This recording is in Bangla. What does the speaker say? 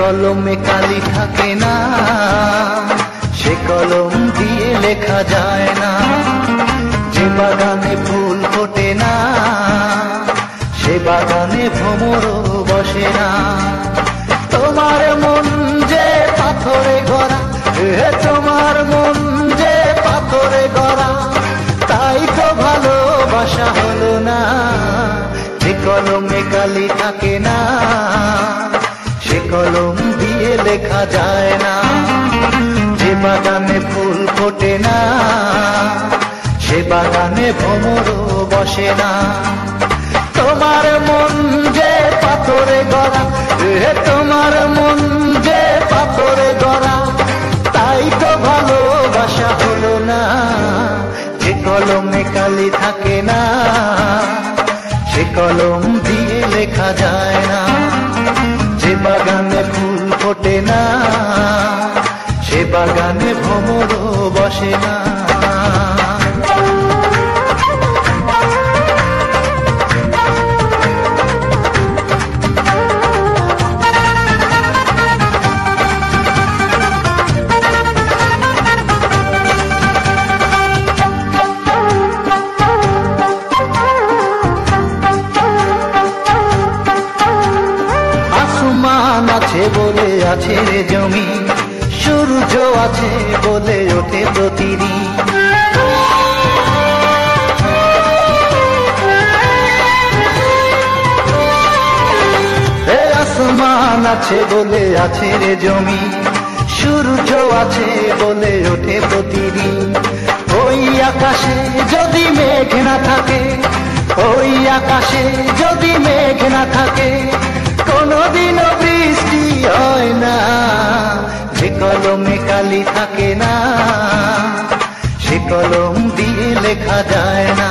কলমে কালি থাকে না, সে কলম দিয়ে লেখা যায় না। যে বাগানে ফুল ফোটে না, সে বাগানে ভ্রমরও বসে না। তোমার মন যে পাথরে গড়া, তোমার মন যে পাথরে গড়া, তাই তো ভালোবাসা হলো না। যে কলমে কালি থাকে না, সে কলম দিয়ে লেখা যায় না। যে বাগানে ফুল ফোটে না, সে বাগানে ভ্রমরও বসে না। তোমার মন যে পাথরে গড়া, তোমার মন যে পাথরে গড়া, তাই তো ভালোবাসা হলো না। যে কলমে কালি থাকে না, সে কলম দিয়ে লেখা যায় না। যে বাগানে ফুল ফোটে না, সে বাগানে ভ্রমরও বসে না। আসমান আছে বলে আছে রে জমি, সূর্য আছে বলে ওঠে প্রতিদিন। আসমান আছে বলে আছে রে জমি, সূর্য আছে বলে ওঠে প্রতিদিন। ওই আকাশে যদি মেঘ না থাকে, ওই আকাশে যদি মেঘ না থাকে, কোনদিনও বৃষ্টি হয় না। যে কলমে কালি থাকে না, সে কলম দিয়ে লেখা যায় না।